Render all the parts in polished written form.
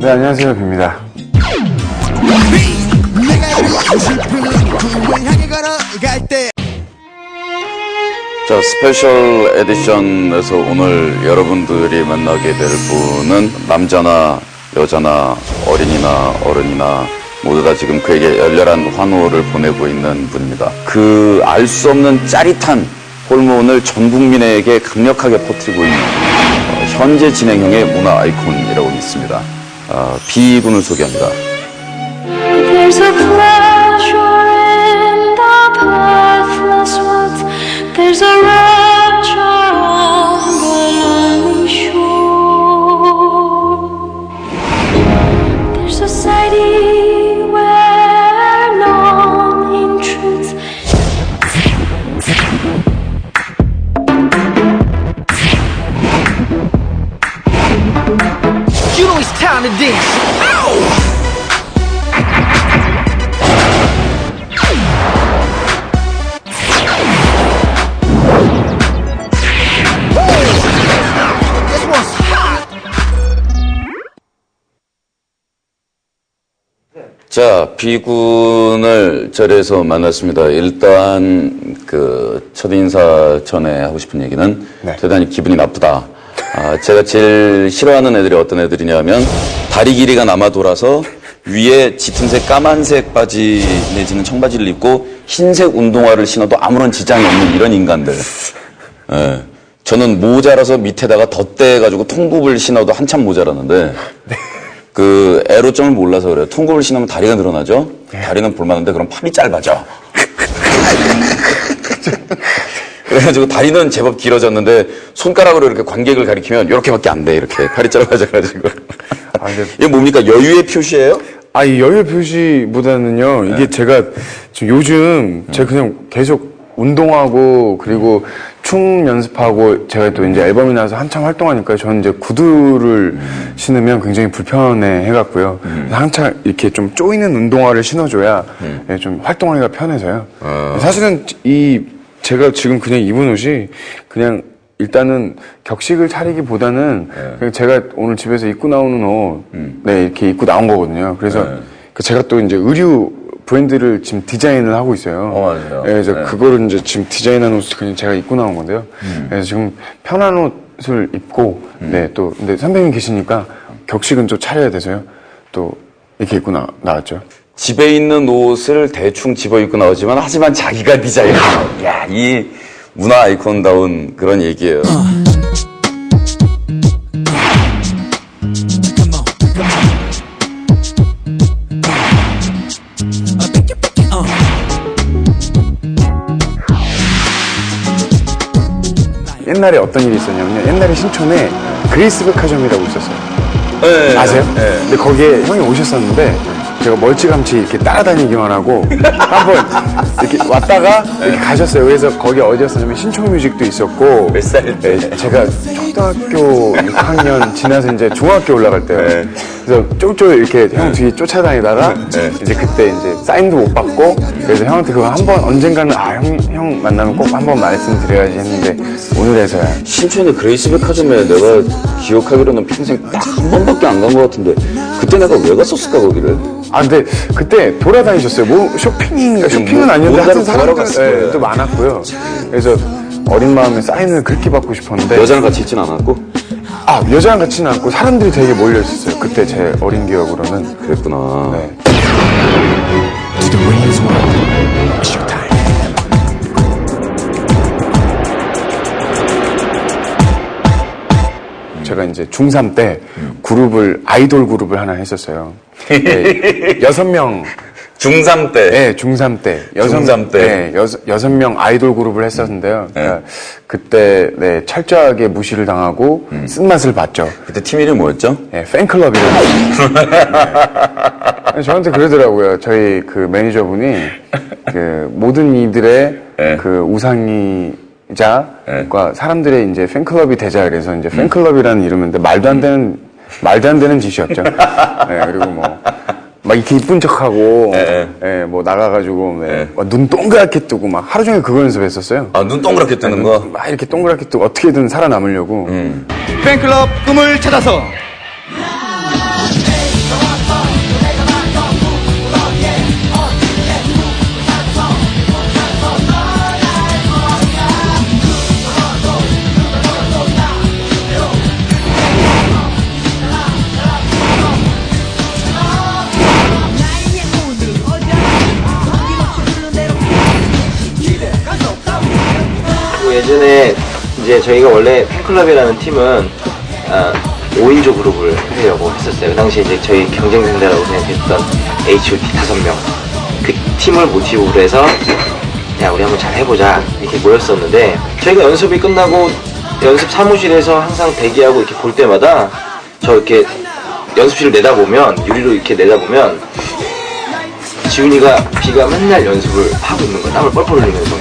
네, 안녕하세요, 뷔입니다. 자, 스페셜 에디션에서 오늘 여러분들이 만나게 될 분은 남자나 여자나 어린이나 어른이나 모두 다 지금 그에게 열렬한 환호를 보내고 있는 분입니다. 그 알 수 없는 짜릿한 호르몬을 전 국민에게 강력하게 퍼뜨리고 있는 현재 진행형의 문화 아이콘이라고 믿습니다. 비군을 소개합니다. There's a pleasure in the pathless woods. There's a rapture on the lonely shore. There's a city where none intrudes. You know it's time to dance. Ow! 자, 비군을 자리에서 만났습니다. 일단 그 첫인사 전에 하고 싶은 얘기는 네. 대단히 기분이 나쁘다. 제가 제일 싫어하는 애들이 어떤 애들이냐면 다리 길이가 남아 돌아서 위에 짙은색 까만색 바지 내지는 청바지를 입고 흰색 운동화를 신어도 아무런 지장이 없는 이런 인간들. 예. 저는 모자라서 밑에다가 덧대가지고 통굽을 신어도 한참 모자라는데 그 애로점을 몰라서 그래요. 통굽을 신으면 다리가 늘어나죠? 다리는 볼만한데 그럼 팔이 짧아져. 그래가지고 다리는 제법 길어졌는데 손가락으로 이렇게 관객을 가리키면 이렇게밖에 안 돼. 이렇게 팔이 짧아져가지고. 이게 뭡니까? 여유의 표시예요? 이 여유 표시보다는요, 이게 제가 지금 요즘 제가 그냥 계속 운동하고 그리고 춤 연습하고 제가 또 이제 앨범이 나와서 한참 활동하니까 저는 이제 구두를 신으면 굉장히 불편해 해갖고요. 한참 이렇게 좀 조이는 운동화를 신어줘야 좀 활동하기가 편해서요. 사실은 제가 지금 그냥 입은 옷이 그냥 일단은 격식을 차리기보다는 그냥 제가 오늘 집에서 입고 나오는 옷, 네, 이렇게 입고 나온 거거든요. 그래서 제가 또 이제 의류 브랜드를 지금 디자인을 하고 있어요. 맞아요. 네, 그래서 그거를 이제 지금 디자인한 옷을 그냥 제가 입고 나온 건데요. 그래서 지금 편한 옷을 입고, 네, 또, 근데 선배님 계시니까 격식은 좀 차려야 돼서요. 또, 이렇게 입고 나왔죠. 집에 있는 옷을 대충 집어 입고 나오지만 하지만 자기가 디자인을 야, 이 문화 아이콘다운 그런 얘기예요. 옛날에 어떤 일이 있었냐면요. 옛날에 신촌에 그레이스 백화점이라고 있었어요. 네, 아세요? 네. 근데 거기에 형이 오셨었는데 제가 멀찌감치 이렇게 따라다니기만 하고 한번 이렇게 왔다가 이렇게 가셨어요. 그래서 거기 어디였었냐면 신촌뮤직도 있었고 몇 살 때? 네, 제가 초등학교 6학년 지나서 이제 중학교 올라갈 때요. 네. 그래서 쫄쫄 이렇게 형 뒤에 쫓아다니다가 이제 그때 이제 사인도 못 받고 그래서 형한테 그거 한번 언젠가는 형 만나면 꼭 한번 말씀드려야지 했는데 오늘에서야. 신촌의 그레이스 백화점에 내가 기억하기로는 평생 딱 한 번밖에 안 간 것 같은데 그때 내가 왜 갔었을까 거기를? 근데 그때 돌아다니셨어요. 뭐 쇼핑은 아니었는데 하여튼 사람들 사람들 또 많았고요. 그래서 어린 마음에 사인을 그렇게 받고 싶었는데 여자랑 같이 있진 않았고? 여자랑 같이는 않고 사람들이 되게 몰려 있었어요. 그때 제 어린 기억으로는. 그랬구나. 네. 제가 이제 중3 때 아이돌 그룹을 하나 했었어요. 네, 6명. 중3 때? 네, 중3 때. 중3 때? 네, 6명 아이돌 그룹을 했었는데요. 그러니까 그때, 네, 철저하게 무시를 당하고 쓴맛을 봤죠. 그때 팀 이름이 뭐였죠? 네, 팬클럽이라고. 네. 저한테 그러더라고요. 저희 그 매니저분이 그 모든 이들의 그 우상이자 사람들의 이제 팬클럽이 되자 그래서 이제 팬클럽이라는 이름인데 말도 안 되는 짓이었죠. 네, 그리고 막 이렇게 이쁜 척하고, 뭐 나가가지고, 눈 동그랗게 뜨고 막 하루 종일 그거 연습했었어요. 눈 동그랗게 뜨는 거? 막 이렇게 동그랗게 뜨고 어떻게든 살아남으려고. 팬클럽 꿈을 찾아서 이전에 이제 저희가 원래 팬클럽이라는 팀은 5인조 그룹을 하려고 했었어요. 그 당시에 이제 저희 경쟁 상대라고 생각했던 H.O.T 5명 그 팀을 모티브로 해서 야 우리 한번 잘 해보자 이렇게 모였었는데 저희가 연습이 끝나고 연습 사무실에서 항상 대기하고 이렇게 볼 때마다 저 이렇게 연습실을 내다보면 유리로 이렇게 내다보면 지훈이가 비가 맨날 연습을 하고 있는 거야. 땀을 뻘뻘 흘리면서.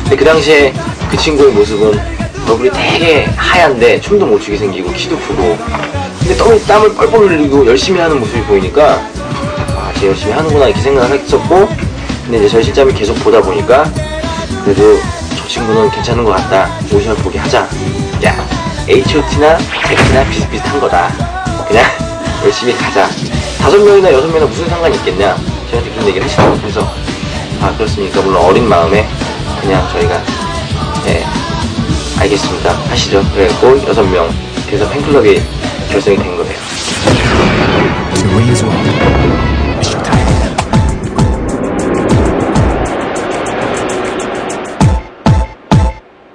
근데 그 당시에 그 친구의 모습은 얼굴이 되게 하얀데 춤도 못 추게 생기고 키도 크고 근데 땀을 뻘뻘 흘리고 열심히 하는 모습이 보이니까 아, 쟤 열심히 하는구나 이렇게 생각을 했었고 근데 이제 저희 실장이 계속 보다 보니까 그래도 저 친구는 괜찮은 것 같다. 오디션을 보게 하자. 야, H.O.T나 X나 비슷비슷한 거다. 그냥 열심히 가자. 5명이나 6명이나 무슨 상관이 있겠냐. 저희한테 그런 얘기를 하시더라고요. 그래서 아 그렇습니까. 물론 어린 마음에 그냥 저희가 예 알겠습니다. 하시죠. 그래갖고 6명 그래서 팬클럽이 결성이 된 거예요.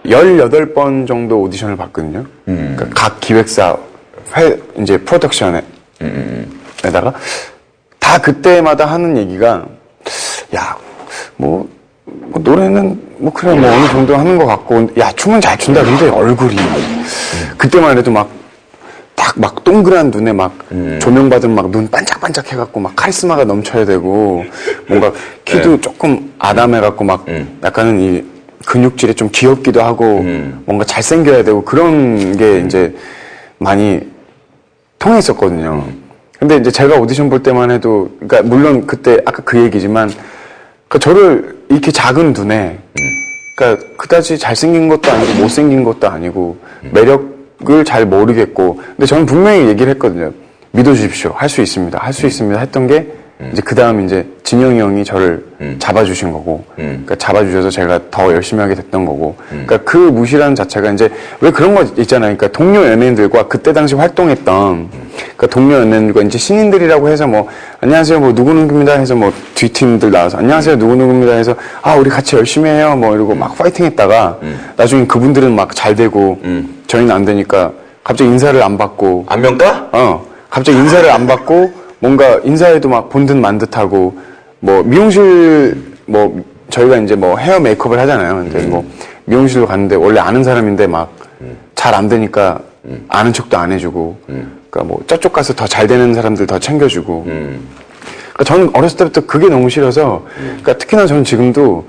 열여덟 번 정도 오디션을 봤거든요. 그러니까 각 기획사 이제 프로덕션에다가 다 그때마다 하는 얘기가 야, 뭐 노래는 뭐 그래 뭐 어느 정도 하는 것 같고 야 춤은 잘 춘다. 근데 얼굴이 그때만 해도 막 동그란 눈에 막 조명 받으면 막 눈 반짝반짝 해갖고 막 카리스마가 넘쳐야 되고 뭔가 키도 조금 아담해갖고 막 약간은 이 근육질이 좀 귀엽기도 하고 뭔가 잘생겨야 되고 그런 게 이제 많이 통했었거든요. 근데 이제 제가 오디션 볼 때만 해도 그러니까 물론 그때 아까 그 얘기지만 그러니까 저를 이렇게 작은 눈에 그러니까 그다지 잘생긴 것도 아니고 못생긴 것도 아니고 매력을 잘 모르겠고 근데 저는 분명히 얘기를 했거든요. 믿어주십시오. 할 수 있습니다. 할 수 있습니다. 했던 게 이제 그 다음 이제 진영이 형이 저를 잡아주신 거고, 그러니까 잡아주셔서 제가 더 열심히 하게 됐던 거고, 그러니까 그 무시라는 자체가 이제 왜 그런 거 있잖아요. 그러니까 동료 연예인들과 그때 당시 활동했던, 그러니까 동료 연예인들과 이제 신인들이라고 해서 뭐 안녕하세요 뭐 누구누구입니다 해서 뭐 뒷팀들 나와서 안녕하세요 누구누구입니다 해서 아 우리 같이 열심히 해요 뭐 이러고 막 파이팅했다가 나중에 그분들은 막 잘 되고 저희는 안 되니까 갑자기 인사를 안 받고 안면가? 갑자기 인사를 안 받고. 뭔가 인사에도 막 본 듯 만 듯하고 뭐 미용실 뭐 저희가 이제 뭐 헤어 메이크업을 하잖아요. 근데 뭐 미용실로 갔는데 원래 아는 사람인데 막 잘 안 되니까 아는 척도 안 해주고 그러니까 뭐 저쪽 가서 더 잘 되는 사람들 더 챙겨주고 그러니까 저는 어렸을 때부터 그게 너무 싫어서 그러니까 특히나 저는 지금도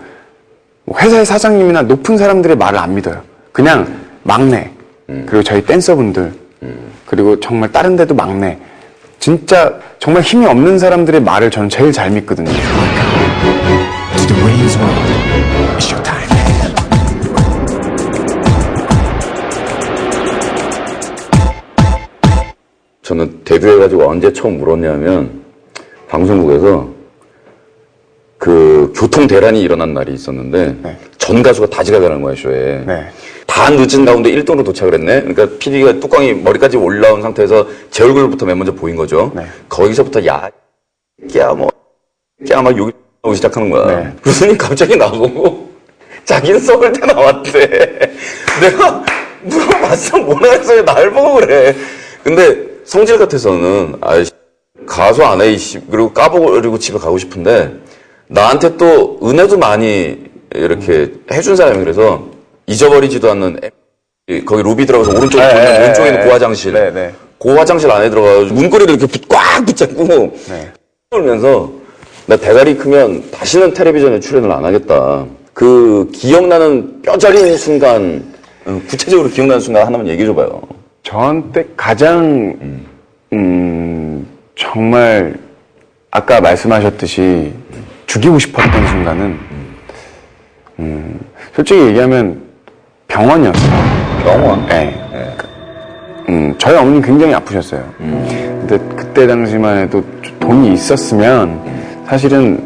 뭐 회사의 사장님이나 높은 사람들의 말을 안 믿어요. 그냥 막내 그리고 저희 댄서분들 그리고 정말 다른 데도 막내 진짜 정말 힘이 없는 사람들의 말을 저는 제일 잘 믿거든요. 저는 데뷔해가지고 언제 처음 울었냐면 방송국에서 그 교통 대란이 일어난 날이 있었는데 네. 전 가수가 다 지각하는 거야 쇼에. 네. 다 늦은 가운데 1등으로 도착을 했네. 그러니까 PD가 뚜껑이 머리까지 올라온 상태에서 제 얼굴부터 맨 먼저 보인 거죠. 네. 거기서부터 야, 막 욕이 나오기 시작하는 거야. 네. 그러더니 갑자기 나보고 자기는 서울대 나왔대. 내가 물어봤어. 뭐라 해서 왜 날 보고 그래. 근데 성질 같아서는 아이씨 가수 안 해 이씨 그리고 까버리고 집에 가고 싶은데 나한테 또 은혜도 많이 이렇게 해준 사람이 그래서 잊어버리지도 않는 거기 로비 들어가서 오른쪽에 보면 왼쪽에는 고화장실. 네. 고화장실 안에 들어가서 문고리를 이렇게 꽉 붙잡고 울면서 나 대가리 크면 다시는 텔레비전에 출연을 안 하겠다. 그 기억나는 뼈저린 순간 구체적으로 기억나는 순간 하나만 얘기해 줘봐요. 저한테 가장 정말 아까 말씀하셨듯이 죽이고 싶었던 순간은 솔직히 얘기하면 병원이었어요. 병원? 네. 저희 어머니 굉장히 아프셨어요. 근데 그때 당시만 해도 돈이 있었으면 사실은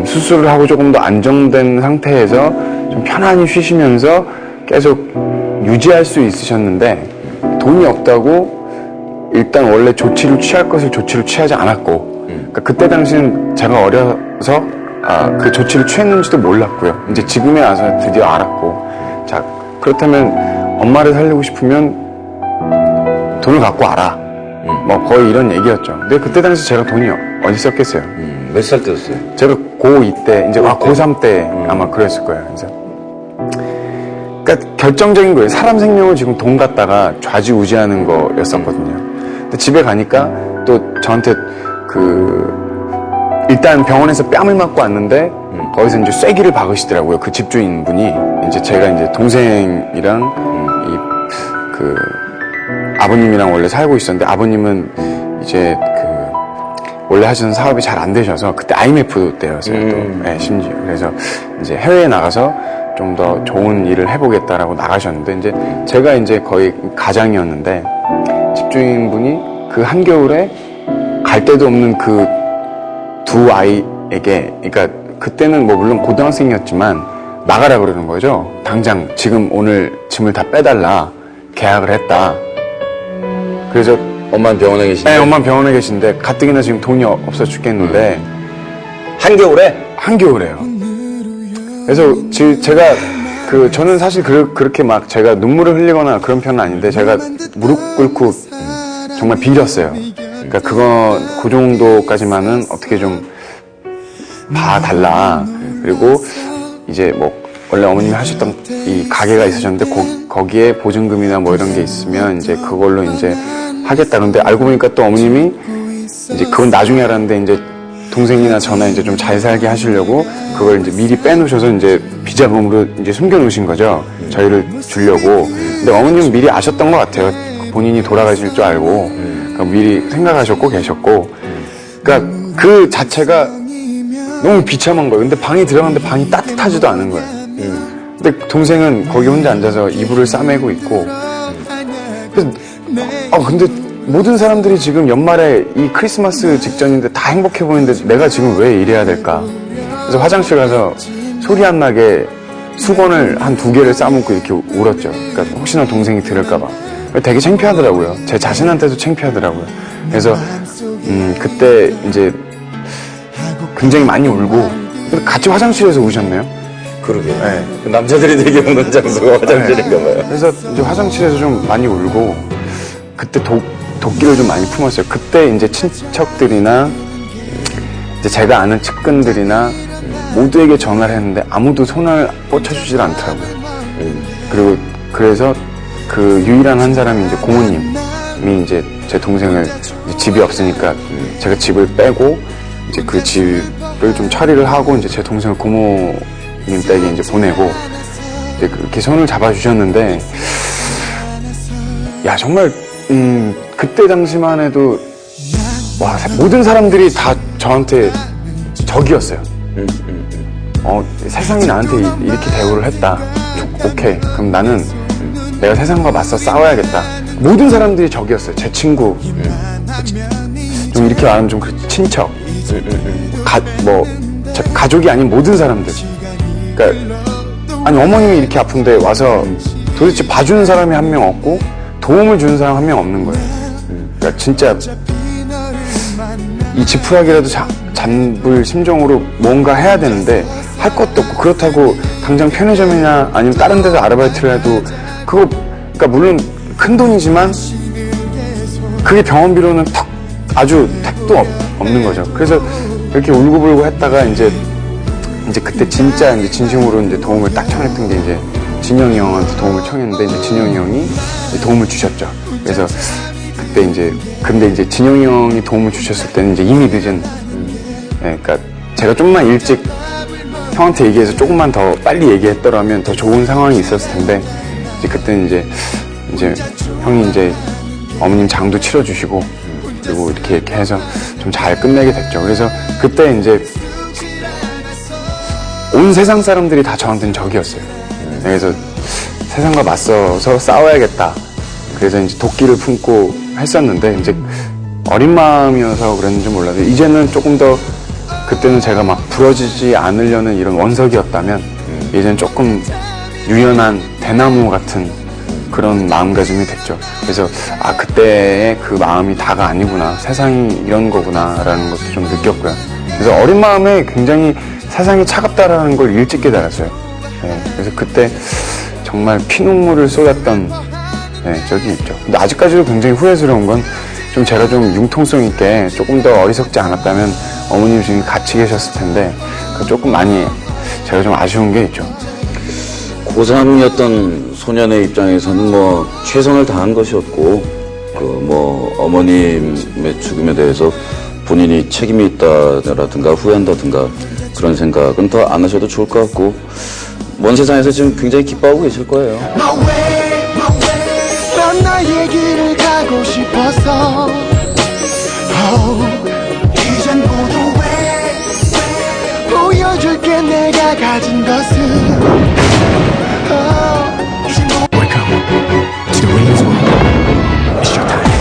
수술을 하고 조금 더 안정된 상태에서 좀 편안히 쉬시면서 계속 유지할 수 있으셨는데 돈이 없다고 일단 원래 조치를 취할 것을 조치를 취하지 않았고 그러니까 그때 당시는 제가 어려서 그 조치를 취했는지도 몰랐고요. 이제 지금에 와서 드디어 알았고 자 그렇다면 엄마를 살리고 싶으면 돈을 갖고 와라. 뭐 거의 이런 얘기였죠. 근데 그때 당시 제가 돈이 어디 있었겠어요. 몇 살 때였어요? 제가 고2 때, 이제 고3 때 아마 그랬을 거예요. 그래서 그러니까 결정적인 거예요. 사람 생명을 지금 돈 갖다가 좌지우지하는 거였었거든요. 근데 집에 가니까 또 저한테 일단 병원에서 뺨을 맞고 왔는데 거기서 이제 쐐기를 박으시더라고요. 그 집주인분이 이제 제가 이제 동생이랑 아버님이랑 원래 살고 있었는데 아버님은 이제 원래 하시는 사업이 잘 안 되셔서 그때 IMF 때였어요. 또 네, 심지어 그래서 이제 해외에 나가서 좀 더 좋은 일을 해보겠다라고 나가셨는데 이제 제가 이제 거의 가장이었는데 집주인분이 그 한겨울에 갈 데도 없는 그 두 아이에게 그러니까 그때는 뭐 물론 고등학생이었지만 나가라 그러는 거죠. 당장 지금 오늘 짐을 다 빼달라. 계약을 했다. 그래서 엄마는 병원에 계신데? 네, 엄마는 병원에 계신데 가뜩이나 지금 돈이 없어 죽겠는데 한겨울에? 한겨울에요. 그래서 제가 저는 사실 그렇게 막 제가 눈물을 흘리거나 그런 편은 아닌데 제가 무릎 꿇고 정말 빌었어요. 그러니까 그 정도까지만은 어떻게 좀 봐달라. 그리고 이제 뭐 원래 어머님이 하셨던 이 가게가 있으셨는데 거기에 보증금이나 뭐 이런 게 있으면 이제 그걸로 이제 하겠다. 근데 알고 보니까 또 어머님이 이제 그건 나중에 알았는데 이제 동생이나 저나 이제 좀 잘 살게 하시려고 그걸 이제 미리 빼놓으셔서 이제 비자금으로 이제 숨겨놓으신 거죠. 저희를 주려고. 근데 어머님은 미리 아셨던 것 같아요. 본인이 돌아가실 줄 알고. 그러니까 미리 생각하셨고 계셨고. 그러니까 그 자체가 너무 비참한 거예요. 근데 방에 들어갔는데 방이 따뜻하지도 않은 거예요. 근데 동생은 거기 혼자 앉아서 이불을 싸매고 있고. 그래서 근데 모든 사람들이 지금 연말에 이 크리스마스 직전인데 다 행복해 보이는데 내가 지금 왜 이래야 될까? 그래서 화장실 가서 소리 안 나게 수건을 한 2개를 싸먹고 이렇게 울었죠. 그러니까 혹시나 동생이 들을까봐. 되게 창피하더라고요. 제 자신한테도 창피하더라고요. 그래서 그때 이제 굉장히 많이 울고 근데 같이 화장실에서 우셨네요. 그러게. 네. 남자들이 되게 우는 장소가 화장실인가 봐요. 그래서 이제 화장실에서 좀 많이 울고 그때 도끼를 좀 많이 품었어요. 그때 이제 친척들이나 이제 제가 아는 측근들이나 모두에게 전화를 했는데 아무도 손을 뻗쳐주질 않더라고요. 그리고 그래서 그 유일한 한 사람이 이제 고모님이 이제 제 동생을 이제 집이 없으니까 제가 집을 빼고 이제 그 집을 좀 처리를 하고 이제 제 동생을 고모님 댁에 이제 보내고 이제 그렇게 손을 잡아주셨는데 야 정말 그때 당시만 해도 와 모든 사람들이 다 저한테 적이었어요. 세상이 나한테 이렇게 대우를 했다. 오케이 그럼 나는 내가 세상과 맞서 싸워야겠다. 모든 사람들이 적이었어요. 제 친구 좀 이렇게 말하면 좀 친척 가족이 아닌 모든 사람들. 그러니까 아니 어머님이 이렇게 아픈데 와서 도대체 봐주는 사람이 한 명 없고 도움을 주는 사람 한 명 없는 거예요. 그러니까 진짜 이 지푸라기라도 잡을 심정으로 뭔가 해야 되는데 할 것도 없고 그렇다고 당장 편의점이나 아니면 다른 데서 아르바이트를 해도 그러니까 물론 큰 돈이지만 그게 병원비로는 아주 택도 없는 거죠. 그래서 이렇게 울고불고 했다가 이제 그때 진짜 이제 진심으로 이제 도움을 딱 청했던 게 이제 진영이 형한테 도움을 청했는데 이제 진영이 형이 이제 도움을 주셨죠. 그래서 그때 근데 이제 진영이 형이 도움을 주셨을 때는 이제 이미 늦은. 그러니까 제가 좀만 일찍 형한테 얘기해서 조금만 더 빨리 얘기했더라면 더 좋은 상황이 있었을 텐데 이제 그때는 이제 형이 이제 어머님 장도 치러주시고 그리고 이렇게 해서 좀 잘 끝내게 됐죠. 그래서 그때 이제 온 세상 사람들이 다 저한테는 적이었어요. 그래서 세상과 맞서서 싸워야겠다. 그래서 이제 도끼를 품고 했었는데 이제 어린 마음이어서 그랬는지 몰라도 이제는 조금 더 그때는 제가 막 부러지지 않으려는 이런 원석이었다면 이제는 조금 유연한 대나무 같은 그런 마음가짐이 됐죠. 그래서 그때의 그 마음이 다가 아니구나. 세상이 이런 거구나라는 것도 좀 느꼈고요. 그래서 어린 마음에 굉장히 세상이 차갑다라는 걸 일찍 깨달았어요. 그래서 그때 정말 피눈물을 쏟았던 적이 있죠. 근데 아직까지도 굉장히 후회스러운 건 좀 제가 좀 융통성 있게 조금 더 어리석지 않았다면 어머님 지금 같이 계셨을 텐데 조금 많이 제가 좀 아쉬운 게 있죠. 고3이었던 소년의 입장에서는 뭐 최선을 다한 것이었고 그 뭐 어머님의 죽음에 대해서 본인이 책임이 있다라든가 후회한다든가 그런 생각은 더 안 하셔도 좋을 것 같고 먼 세상에서 지금 굉장히 기뻐하고 계실 거예요. 넌 나의 길을 가고 싶어서 이젠 모두 보여줄게 내가 가진 것을 Welcome to the Wayne's World. It's your time.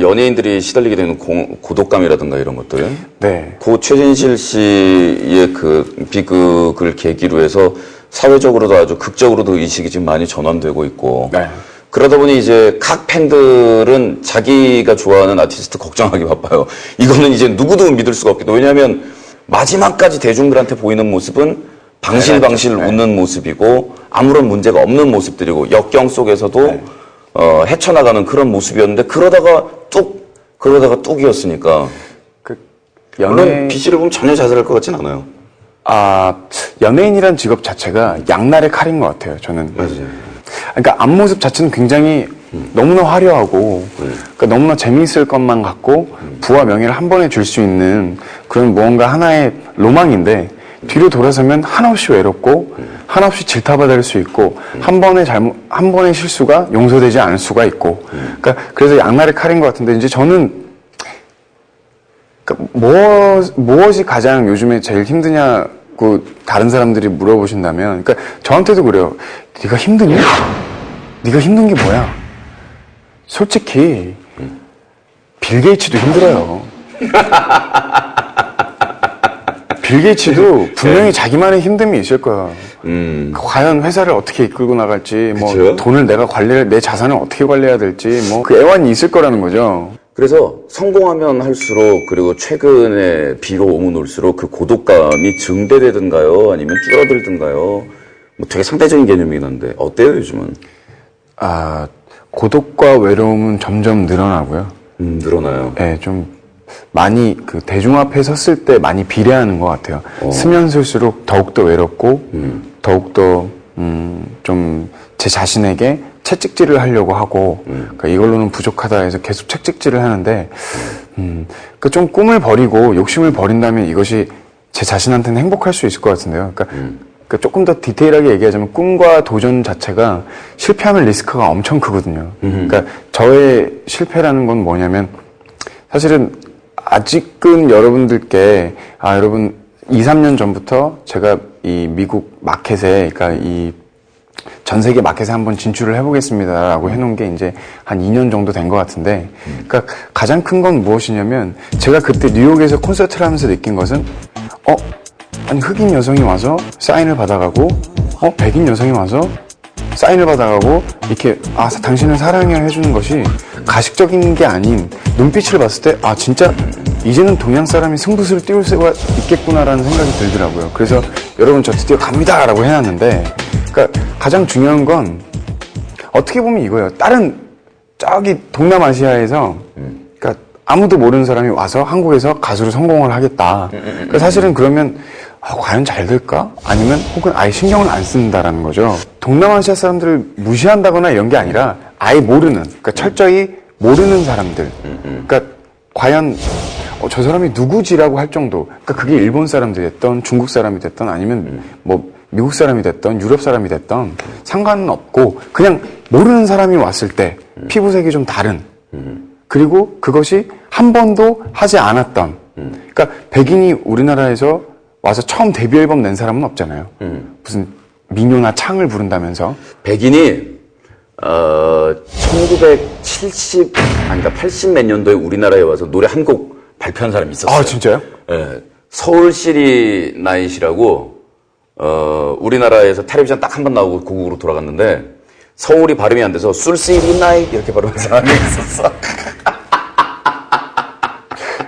연예인들이 시달리게 되는 고독감이라든가 이런 것들. 네. 고 최진실 씨의 그 비극을 계기로 해서 사회적으로도 아주 극적으로도 의식이 지금 많이 전환되고 있고. 네. 그러다 보니 이제 각 팬들은 자기가 좋아하는 아티스트 걱정하기 바빠요. 이거는 이제 누구도 믿을 수가 없겠다. 왜냐하면 마지막까지 대중들한테 보이는 모습은 방실방실 웃는 모습이고 아무런 문제가 없는 모습들이고 역경 속에서도 헤쳐나가는 그런 모습이었는데 그러다가 뚝이었으니까. 물론 B 씨를 보면 전혀 자살할 것 같진 않아요. 연예인이란 직업 자체가 양날의 칼인 것 같아요. 저는. 맞아요. 그러니까 앞모습 자체는 굉장히 너무나 화려하고 그러니까 너무나 재미있을 것만 같고 부와 명예를 한 번에 줄 수 있는 그런 무언가 하나의 로망인데 뒤로 돌아서면 한없이 외롭고 한없이 질타받을 수 있고 한 번의 실수가 용서되지 않을 수가 있고 그러니까 그래서 양날의 칼인 것 같은데 이제 저는 그러니까 무엇이 가장 요즘에 제일 힘드냐고 다른 사람들이 물어보신다면 그러니까 저한테도 그래요. 네가 힘드니? 네가 힘든 게 뭐야? 솔직히 빌 게이츠도 힘들어요. 빌 게이츠도 분명히 자기만의 힘듦이 있을 거야. 과연 회사를 어떻게 이끌고 나갈지, 뭐 그쵸? 돈을 내 자산을 어떻게 관리해야 될지, 뭐 그 애환이 있을 거라는 거죠. 그래서 성공하면 할수록 그리고 최근에 비로 오면 올수록 그 고독감이 증대되든가요? 아니면 줄어들든가요? 뭐 되게 상대적인 개념이긴 한데 어때요 요즘은? 고독과 외로움은 점점 늘어나고요. 늘어나요. 네, 좀 많이 그 대중 앞에 섰을 때 많이 비례하는 것 같아요. 쓰면 쓸수록 더욱더 외롭고 더욱더 좀 제 자신에게 채찍질을 하려고 하고 그러니까 이걸로는 부족하다 해서 계속 채찍질을 하는데 그 좀 꿈을 버리고 욕심을 버린다면 이것이 제 자신한테는 행복할 수 있을 것 같은데요. 그러니까 조금 더 디테일하게 얘기하자면 꿈과 도전 자체가 실패하면 리스크가 엄청 크거든요. 그러니까 저의 실패라는 건 뭐냐면 사실은 아직은 여러분들께 여러분 2, 3년 전부터 제가 이 미국 마켓에 그러니까 이 전 세계 마켓에 한번 진출을 해보겠습니다라고 해놓은 게 이제 한 2년 정도 된 것 같은데 그러니까 가장 큰 건 무엇이냐면 제가 그때 뉴욕에서 콘서트를 하면서 느낀 것은 아니 흑인 여성이 와서 사인을 받아가고 백인 여성이 와서 사인을 받아가고 이렇게 당신을 사랑해요 해주는 것이 가식적인 게 아닌 눈빛을 봤을 때 진짜 이제는 동양 사람이 승부수를 띄울 수가 있겠구나라는 생각이 들더라고요. 그래서 여러분 저 드디어 갑니다 라고 해놨는데 그러니까 가장 중요한 건 어떻게 보면 이거예요. 다른 저기 동남아시아에서 그러니까 아무도 모르는 사람이 와서 한국에서 가수로 성공을 하겠다. 그러니까 사실은 그러면 과연 잘 될까? 아니면 혹은 아예 신경을 안 쓴다라는 거죠. 동남아시아 사람들을 무시한다거나 이런 게 아니라 아예 모르는, 그러니까 철저히 모르는 사람들. 그러니까 과연 저 사람이 누구지라고 할 정도. 그러니까 그게 일본 사람이 됐던 중국 사람이 됐던 아니면 뭐 미국 사람이 됐던 유럽 사람이 됐던 상관은 없고 그냥 모르는 사람이 왔을 때 피부색이 좀 다른 그리고 그것이 한 번도 하지 않았던 그러니까 백인이 우리나라에서 와서 처음 데뷔 앨범 낸 사람은 없잖아요. 무슨 민요나 창을 부른다면서. 백인이 80 몇 년도에 우리나라에 와서 노래 한 곡 발표한 사람이 있었어요. 진짜요? 네. 서울 시리 나잇이라고 우리나라에서 텔레비전 딱 한 번 나오고 고국으로 돌아갔는데 서울이 발음이 안 돼서 술시리 나잇 이렇게 발음한 사람이 있었어.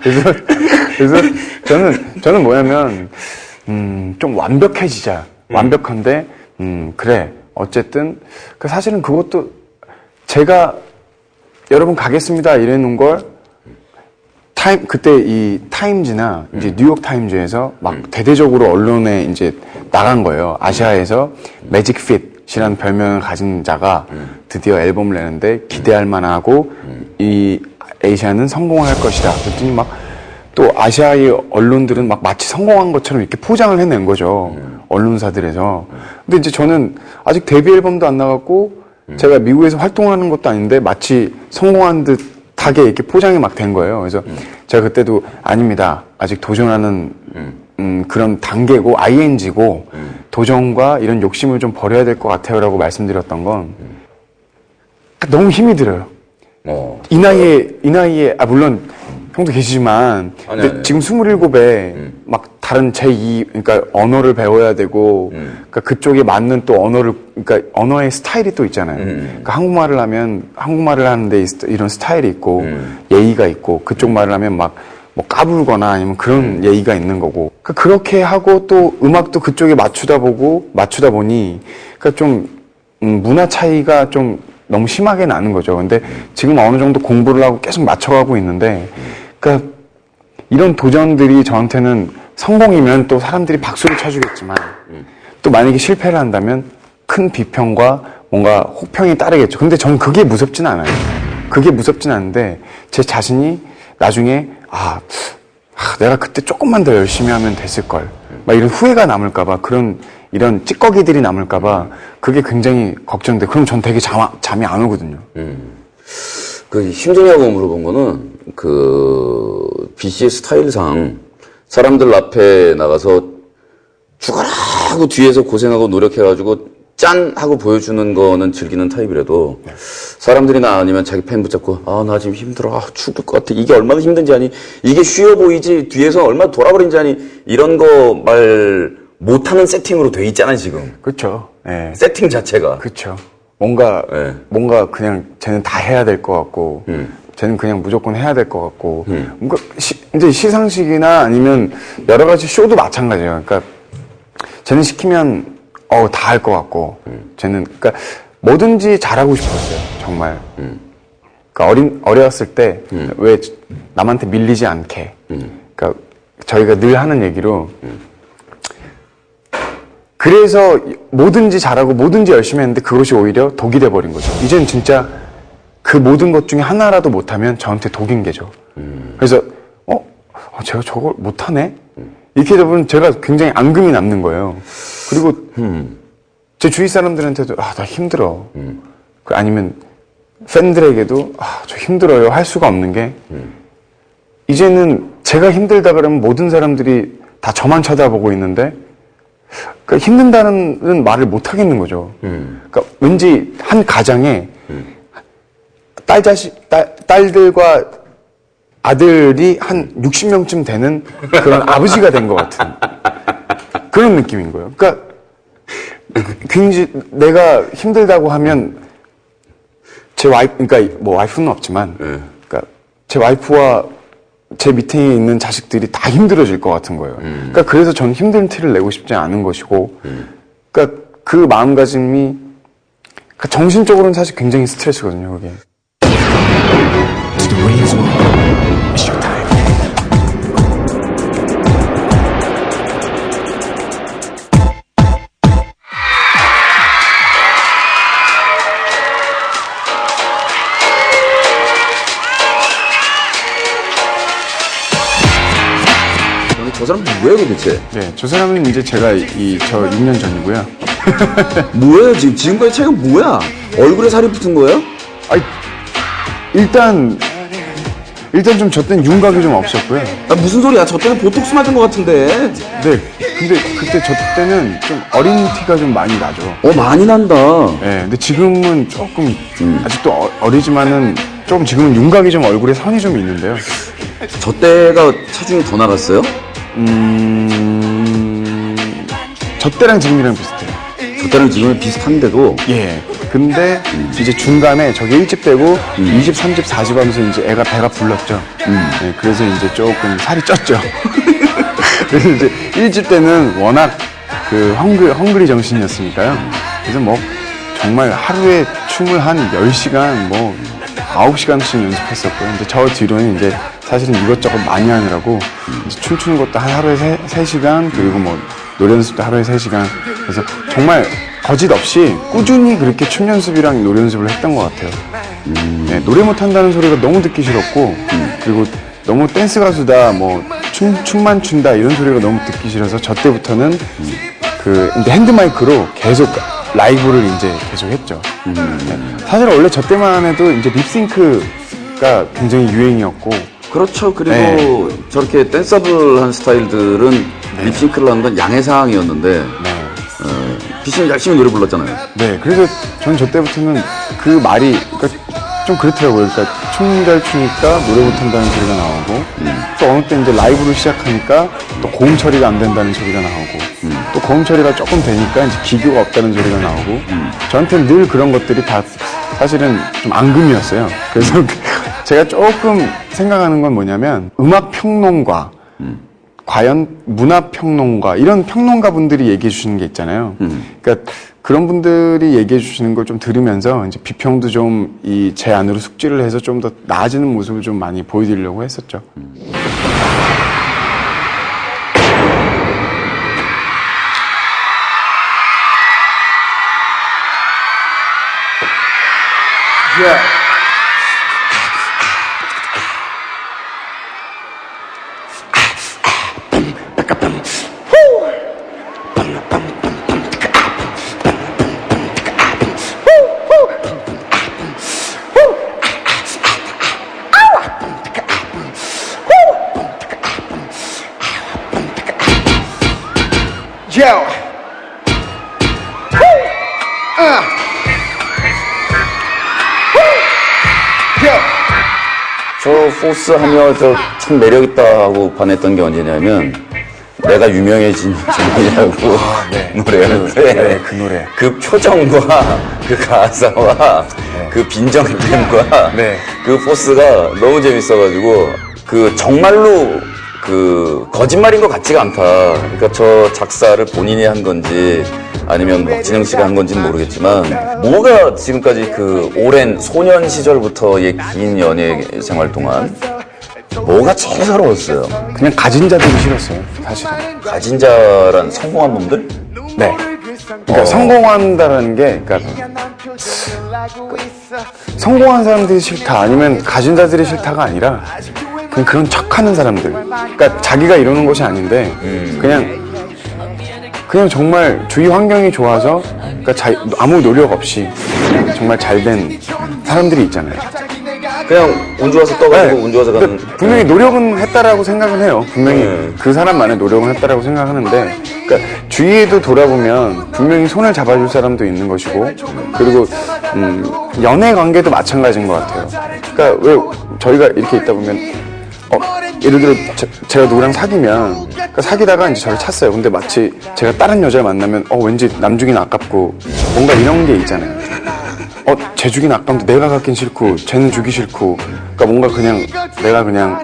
그래서 그래서 저는 뭐냐면 좀 완벽해지자. 완벽한데 그래. 어쨌든 그 사실은 그것도 제가 여러분 가겠습니다 이래놓은 걸 그때 이 타임즈나 이제 뉴욕 타임즈에서 막 대대적으로 언론에 이제 나간 거예요. 아시아에서 매직 핏이라는 별명을 가진 자가 드디어 앨범을 내는데 기대할 만하고 이 에이시아는 성공할 것이다. 그랬더니 막 또 아시아의 언론들은 막 마치 성공한 것처럼 이렇게 포장을 해낸 거죠. 언론사들에서. 근데 이제 저는 아직 데뷔 앨범도 안 나갔고 제가 미국에서 활동하는 것도 아닌데 마치 성공한 듯하게 이렇게 포장이 막 된 거예요. 그래서 제가 그때도 아닙니다. 아직 도전하는 그런 단계고 ING고 도전과 이런 욕심을 좀 버려야 될 것 같아요라고 말씀드렸던 건 너무 힘이 들어요. 이 나이에 물론 형도 계시지만 근데 지금 27에 막 다른 제2 그러니까 언어를 배워야 되고 그러니까 그쪽에 맞는 또 언어를 그러니까 언어의 스타일이 또 있잖아요. 그러니까 한국말을 하면 한국말을 하는데 이런 스타일이 있고 예의가 있고 그쪽 말을 하면 막 뭐 까불거나 아니면 그런 예의가 있는 거고 그러니까 그렇게 하고 또 음악도 그쪽에 맞추다 보니 그러니까 좀 문화 차이가 좀 너무 심하게 나는 거죠. 근데 지금 어느 정도 공부를 하고 계속 맞춰가고 있는데 그러니까 이런 도전들이 저한테는 성공이면 또 사람들이 박수를 쳐주겠지만 또 만약에 실패를 한다면 큰 비평과 뭔가 혹평이 따르겠죠. 근데 저는 그게 무섭진 않아요. 그게 무섭진 않은데 제 자신이 나중에 내가 그때 조금만 더 열심히 하면 됐을걸 막 이런 후회가 남을까봐 이런 찌꺼기들이 남을까봐 그게 굉장히 걱정돼. 그럼 전 되게 잠이 안 오거든요. 그 힘드냐고 물어본 거는 BC의 스타일상 사람들 앞에 나가서 죽어라 하고 뒤에서 고생하고 노력해가지고 짠 하고 보여주는 거는 즐기는 타입이라도 사람들이 나 아니면 자기 팬 붙잡고 나 지금 힘들어 죽을 것 같아 이게 얼마나 힘든지 아니 이게 쉬워 보이지 뒤에서 얼마나 돌아버린지 아니 이런 거 말 못하는 세팅으로 돼 있잖아요 지금. 그렇죠. 네. 세팅 자체가. 그렇죠. 뭔가 그냥 쟤는 다 해야 될 것 같고 쟤는 그냥 무조건 해야 될 것 같고 뭔가 이제 시상식이나 아니면 여러 가지 쇼도 마찬가지예요. 그러니까 쟤는 시키면 다 할 것 같고 쟤는 그러니까 뭐든지 잘하고 싶었어요. 정말. 그러니까 어렸을 때 왜 남한테 밀리지 않게. 그러니까 저희가 늘 하는 얘기로 그래서 뭐든지 잘하고 뭐든지 열심히 했는데 그것이 오히려 독이 돼버린 거죠. 이제는 진짜 그 모든 것 중에 하나라도 못하면 저한테 독인 게죠. 그래서 제가 저걸 못하네? 이렇게 되면 제가 굉장히 앙금이 남는 거예요. 그리고 제 주위 사람들한테도 나 힘들어. 아니면 팬들에게도 저 힘들어요 할 수가 없는 게 이제는 제가 힘들다 그러면 모든 사람들이 다 저만 쳐다보고 있는데 그러니까 힘든다는 말을 못 하겠는 거죠. 그러니까 왠지 한 가정에 딸들과 아들이 한 60명쯤 되는 그런 아버지가 된 것 같은 그런 느낌인 거예요. 그러니까 굉장히 내가 힘들다고 하면 제 와이프, 그러니까 뭐 와이프는 없지만, 그러니까 제 와이프와 제 밑에 있는 자식들이 다 힘들어질 것 같은 거예요. 그러니까 그래서 저는 힘든 티를 내고 싶지 않은 것이고, 그러니까 그 마음가짐이 그러니까 정신적으로는 사실 굉장히 스트레스거든요, 그게. To the Wayne's World. It's your time. 저 사람 뭐예요 도대체? 네, 저 사람은 이제 제가 저 6년 전이고요. 뭐예요 지금? 지금까지 차이가 뭐야? 얼굴에 살이 붙은 거예요? 아니, 일단 좀 저 때는 윤곽이 좀 없었고요. 무슨 소리야? 저 때는 보톡스 맞은 것 같은데. 네, 근데 그때 저 때는 좀 어린 티가 좀 많이 나죠. 많이 난다. 네, 근데 지금은 조금 아직도 어리지만은 조금 지금은 윤곽이 좀 얼굴에 선이 좀 있는데요. 저 때가 체중이 더 나갔어요? 저 때랑 지금이랑 비슷해요. 저 때랑 지금은 비슷한데도 예. 근데 이제 중간에 저게 1집 되고 2집, 3집, 4집 하면서 이제 애가 배가 불렀죠. 네, 그래서 이제 조금 살이 쪘죠. 그래서 이제 1집 때는 워낙 그 헝그리 정신이었으니까요. 그래서 뭐 정말 하루에 춤을 한 10시간, 뭐 9시간씩 연습했었고요. 이제 저 뒤로는 이제 사실은 이것저것 많이 하느라고 이제 춤추는 것도 한 하루에 3시간, 그리고 뭐 노래 연습도 하루에 3시간. 그래서 정말 거짓 없이 꾸준히 그렇게 춤 연습이랑 노래 연습을 했던 것 같아요. 네, 노래 못한다는 소리가 너무 듣기 싫었고, 그리고 너무 댄스 가수다, 뭐 춤만 춘다 이런 소리가 너무 듣기 싫어서 저 때부터는 그 이제 핸드마이크로 계속 라이브를 이제 계속 했죠. 네. 사실 원래 저 때만 해도 이제 립싱크가 굉장히 유행이었고. 그렇죠. 그리고 네. 저렇게 댄서블한 스타일들은 립싱크를 하는 건 양해사항이었는데 네. 피씨는 열심히 노래 불렀잖아요. 네, 그래서 전 저 때부터는 그 말이 그러니까 좀 그렇더라고요. 그러니까 춤 잘 추니까 노래 못한다는 소리가 나오고 또 어느 때 이제 라이브를 시작하니까 또 고음 처리가 안 된다는 소리가 나오고 또 고음 처리가 조금 되니까 이제 기교가 없다는 소리가 나오고 저한테는 늘 그런 것들이 다 사실은 좀 앙금이었어요. 그래서 제가 조금 생각하는 건 뭐냐면 음악 평론가 과연 문화평론가 이런 평론가분들이 얘기해 주시는 게 있잖아요. 그러니까 그런 분들이 얘기해 주시는 걸 좀 들으면서 이제 비평도 좀 이 제 안으로 숙지를 해서 좀 더 나아지는 모습을 좀 많이 보여드리려고 했었죠. Yo. 저 포스 하며 저 참 매력있다 하고 반했던 게 언제냐면 내가 유명해진 중이라고 노래할 때 네, 그 노래. 그 표정과 그 가사와 그 빈정됨과 네. 그 포스가 너무 재밌어가지고 그 정말로 그 거짓말인 것 같지가 않다. 그러니까 저 작사를 본인이 한 건지 아니면 박진영 씨가 한 건지는 모르겠지만 뭐가 지금까지 그 오랜 소년 시절부터의 긴 연예 생활 동안 뭐가 제일 서러웠어요? 그냥 가진 자들이 싫었어요, 사실은. 가진 자란 성공한 놈들? 네. 그러니까 성공한다라는 게, 그러니까 성공한 사람들이 싫다 아니면 가진 자들이 싫다가 아니라 그냥 그런 척하는 사람들. 그러니까 자기가 이러는 것이 아닌데 그냥 정말 주위 환경이 좋아서 그러니까 아무 노력 없이 정말 잘된 사람들이 있잖아요. 그냥 운 좋아서 떠가지고 운 좋아서 가는. 그러니까 분명히 노력은 했다라고 생각은 해요. 분명히 그 사람만의 노력은 했다라고 생각하는데, 그러니까 주위에도 돌아보면 분명히 손을 잡아줄 사람도 있는 것이고, 그리고 연애 관계도 마찬가지인 것 같아요. 그러니까 왜 저희가 이렇게 있다 보면 예를 들어 제가 누구랑 사귀면 그러니까 사귀다가 이제 저를 찾어요. 근데 마치 제가 다른 여자를 만나면 왠지 남 주긴 아깝고 뭔가 이런 게 있잖아요. 쟤 주긴 아까운데 내가 갖긴 싫고 쟤는 주기 싫고 그러니까 뭔가 그냥 내가 그냥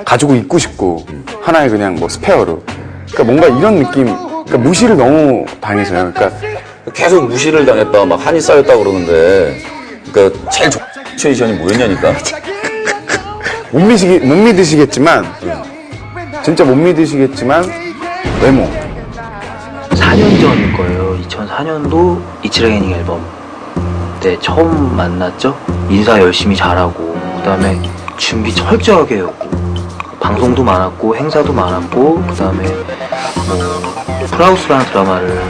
가지고 있고 싶고 하나의 그냥 뭐 스페어로 그러니까 뭔가 이런 느낌 그러니까 무시를 너무 당해서요. 그러니까 계속 무시를 당했다, 막 한이 쌓였다 그러는데, 그러니까 제일 시츄에이션이 뭐였냐니까. 못 믿으시겠지만 진짜 못 믿으시겠지만 외모 4년 전일 거예요. 2004년도 이치라게닝 앨범 때 처음 만났죠. 인사 열심히 잘하고 그다음에 준비 철저하게 했고 방송도 많았고 행사도 많았고 그다음에 뭐 프라우스라는 드라마를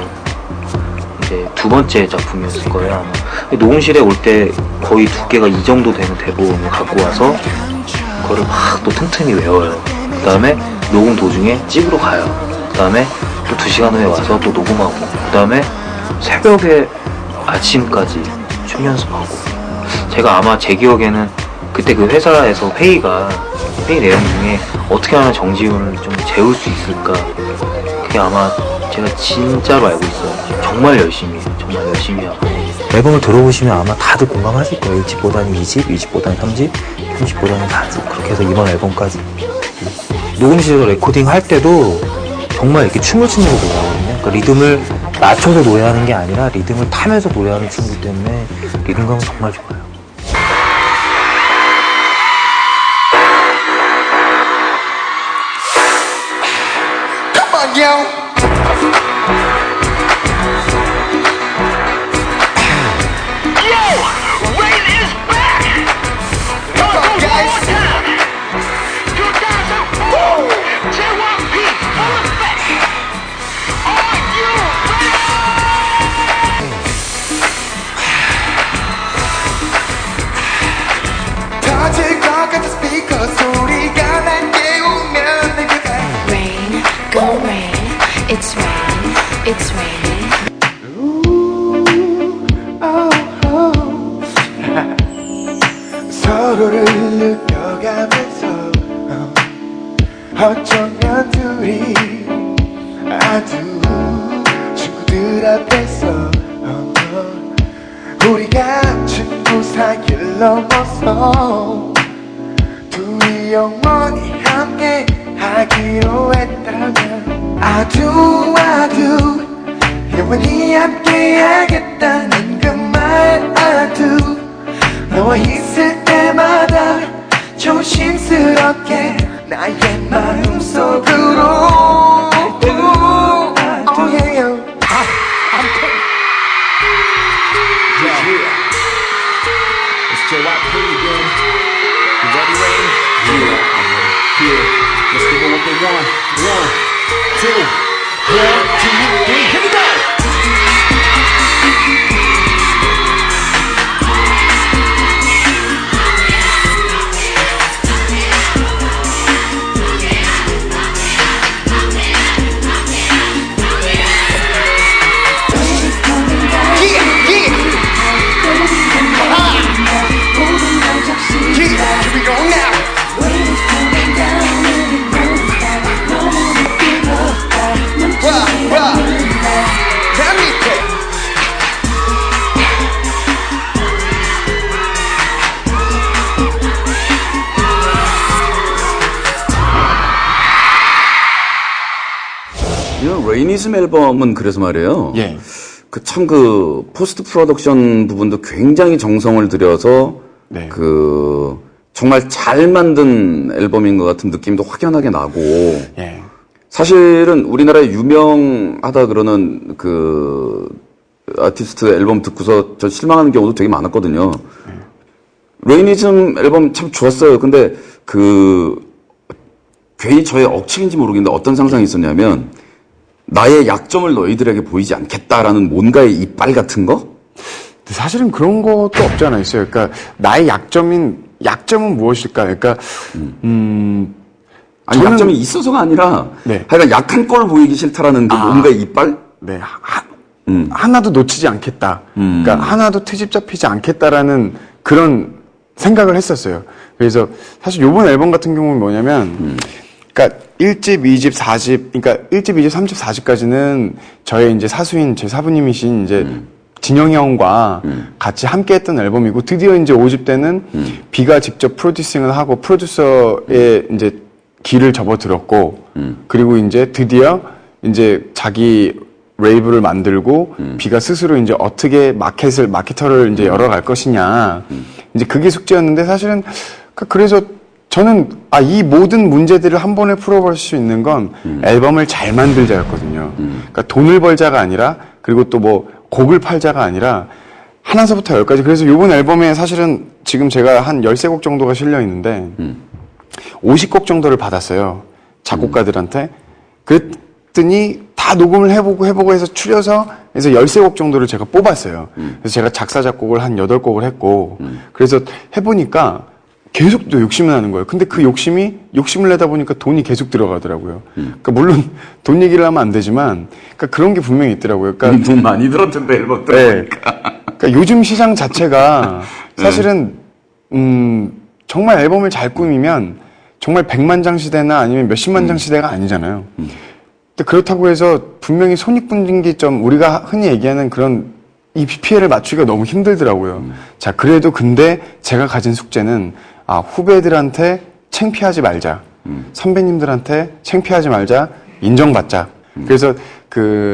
이제 두 번째 작품이었을 거예요. 아마. 녹음실에 올 때 거의 두께가 이 정도 되는 대본을 갖고 와서 그거를 막 또 틈틈이 외워요. 그 다음에 녹음 도중에 찍으러 가요. 그 다음에 또 2시간 후에 와서 또 녹음하고 그 다음에 새벽에 아침까지 춤 연습하고 제가 아마 제 기억에는 그때 그 회사에서 회의 내용 중에 어떻게 하면 정지훈을 좀 재울 수 있을까 그게 아마 제가 진짜로 알고 있어요. 정말 열심히 해요. 정말 열심히 하고 앨범을 들어보시면 아마 다들 공감하실 거예요. 1집보다는 2집, 2집보다는 3집, 3집보다는 4집. 그렇게 해서 이번 앨범까지. 녹음실에서 레코딩 할 때도 정말 이렇게 춤을 추는 거 노래하거든요. 그러니까 리듬을 맞춰서 노래하는 게 아니라 리듬을 타면서 노래하는 친구기 때문에 리듬감은 정말 좋아요. Rain, go rain. It's raining. It's raining. 서로를 느껴가면서 어쩌면 둘이 아주 친구들 앞에서 우리가 친구 사이를 넘어서 둘이 영원히 함께 하기로 했다면 아주 영원히 함께 하겠다는 그 말 아주 너와 있을 때마다 조심스럽게 나의 마음속으로 It's Joe White Pretty again. You ready, Rain? Yeah, I'm ready. Here, let's give them what they want. 1, 2, 3, here we go! 레이니즘 앨범은 그래서 말이에요. 예. 그 참 그 포스트 프로덕션 부분도 굉장히 정성을 들여서 네. 그 정말 잘 만든 앨범인 것 같은 느낌도 확연하게 나고. 예. 사실은 우리나라에 유명하다 그러는 그 아티스트 앨범 듣고서 저 실망하는 경우도 되게 많았거든요. 레이니즘 앨범 참 좋았어요. 근데 그 괜히 저의 억측인지 모르겠는데 어떤 상상이 있었냐면 나의 약점을 너희들에게 보이지 않겠다라는 뭔가의 이빨 같은 거? 근데 사실은 그런 것도 없지 않아 있어요. 그러니까 나의 약점은 무엇일까? 그러니까 아니 저는- 약점이 있어서가 아니라 네. 하여간 약한 꼴 보이기 싫다라는 그 뭔가의 이빨? 네, 하나도 놓치지 않겠다. 그러니까 하나도 트집 잡히지 않겠다라는 그런 생각을 했었어요. 그래서 사실 요번 앨범 같은 경우는 뭐냐면, 그러니까 1집, 2집, 4집, 그러니까 1집, 2집, 3집, 4집까지는 저의 이제 사수인 제 사부님이신 이제 진영이 형과 같이 함께 했던 앨범이고, 드디어 이제 5집 때는 비가 직접 프로듀싱을 하고 프로듀서의 이제 길을 접어들었고, 그리고 이제 드디어 이제 자기 레이블을 만들고 비가 스스로 이제 어떻게 마케터를 이제 열어갈 것이냐. 이제 그게 숙제였는데 사실은 그래서 저는 이 모든 문제들을 한 번에 풀어볼 수 있는 건 앨범을 잘 만들자였거든요. 그러니까 돈을 벌자가 아니라 그리고 또 뭐 곡을 팔자가 아니라 하나서부터 열까지. 그래서 요번 앨범에 사실은 지금 제가 한 13곡 정도가 실려 있는데 50곡 정도를 받았어요. 작곡가들한테. 그랬더니 다 녹음을 해보고 해서 추려서 해서 13곡 정도를 제가 뽑았어요. 그래서 제가 작사, 작곡을 한 8곡을 했고, 그래서 해보니까 계속 또 욕심이 나는 거예요. 근데 그 욕심을 내다 보니까 돈이 계속 들어가더라고요. 그러니까 물론 돈 얘기를 하면 안 되지만, 그러니까 그런 게 분명히 있더라고요. 그러니까 돈 많이 들었던데 앨범 네. 들어보니까. 그러니까 요즘 시장 자체가 사실은, 정말 앨범을 잘 꾸미면 정말 100만 장 시대나 아니면 몇십만 장 시대가 아니잖아요. 근데 그렇다고 해서 분명히 손익분기점, 우리가 흔히 얘기하는 그런 이 BPL을 맞추기가 너무 힘들더라고요. 자, 그래도 근데 제가 가진 숙제는 후배들한테 창피하지 말자. 선배님들한테 창피하지 말자. 인정받자. 그래서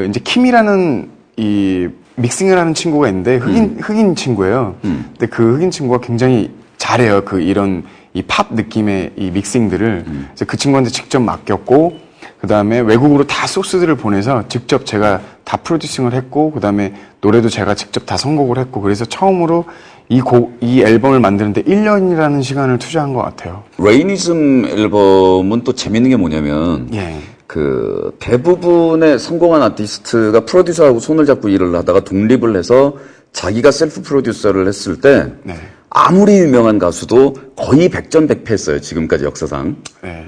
이제 킴이라는 이 믹싱을 하는 친구가 있는데 흑인 친구예요. 근데 그 흑인 친구가 굉장히 잘해요. 이런 이 팝 느낌의 이 믹싱들을. 그래서 그 친구한테 직접 맡겼고, 그 다음에 외국으로 다 소스들을 보내서 직접 제가 다 프로듀싱을 했고, 그 다음에 노래도 제가 직접 다 선곡을 했고, 그래서 처음으로 이 앨범을 만드는데 1년이라는 시간을 투자한 것 같아요. 레이니즘 앨범은 또 재밌는 게 뭐냐면, 예. 그 대부분의 성공한 아티스트가 프로듀서하고 손을 잡고 일을 하다가 독립을 해서 자기가 셀프 프로듀서를 했을 때 네. 아무리 유명한 가수도 거의 백전백패했어요. 지금까지 역사상. 네.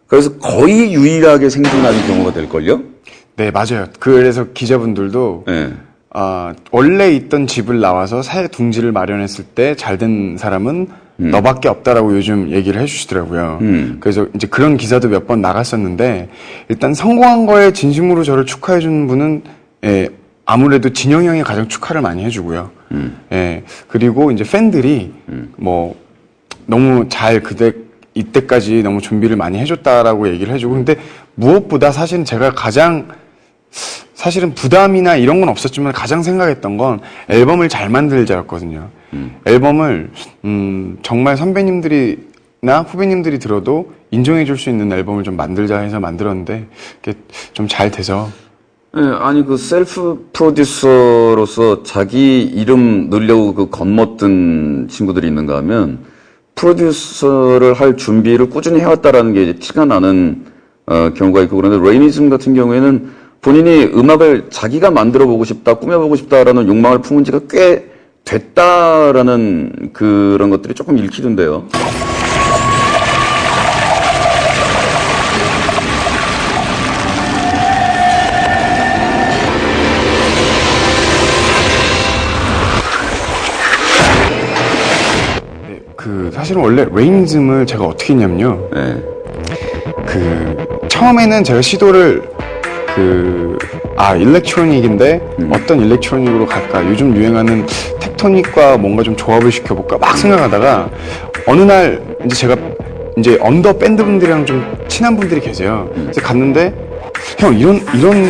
그래서 거의 유일하게 생존하는 경우가 될걸요? 네, 맞아요. 그래서 기자분들도 네. 원래 있던 집을 나와서 새 둥지를 마련했을 때 잘된 사람은 너밖에 없다라고 요즘 얘기를 해주시더라고요. 그래서 이제 그런 기사도 몇 번 나갔었는데, 일단 성공한 거에 진심으로 저를 축하해주는 분은, 예, 아무래도 진영이 형이 가장 축하를 많이 해주고요. 예, 그리고 이제 팬들이, 너무 잘 이때까지 너무 준비를 많이 해줬다라고 얘기를 해주고, 근데 무엇보다 사실은 제가 사실은 부담이나 이런 건 없었지만 가장 생각했던 건 앨범을 잘 만들자였거든요. 앨범을 정말 선배님들이나 후배님들이 들어도 인정해줄 수 있는 앨범을 좀 만들자 해서 만들었는데 그게 좀 잘 돼서. 네, 아니 그 셀프 프로듀서로서 자기 이름 넣으려고 겉멋든 친구들이 있는가 하면 프로듀서를 할 준비를 꾸준히 해왔다라는 게 이제 티가 나는 경우가 있고, 그런데 레이니즘 같은 경우에는 본인이 음악을 자기가 만들어 보고 싶다, 꾸며보고 싶다라는 욕망을 품은 지가 꽤 됐다라는 그런 것들이 조금 읽히던데요. 사실은 원래 레이니즘을 제가 어떻게 했냐면요. 네. 처음에는 제가 시도를 일렉트로닉인데 어떤 일렉트로닉으로 갈까? 요즘 유행하는 텍토닉과 뭔가 좀 조합을 시켜볼까? 막 생각하다가 어느 날 이제 제가 이제 언더 밴드분들이랑 좀 친한 분들이 계세요. 그래서 갔는데 형 이런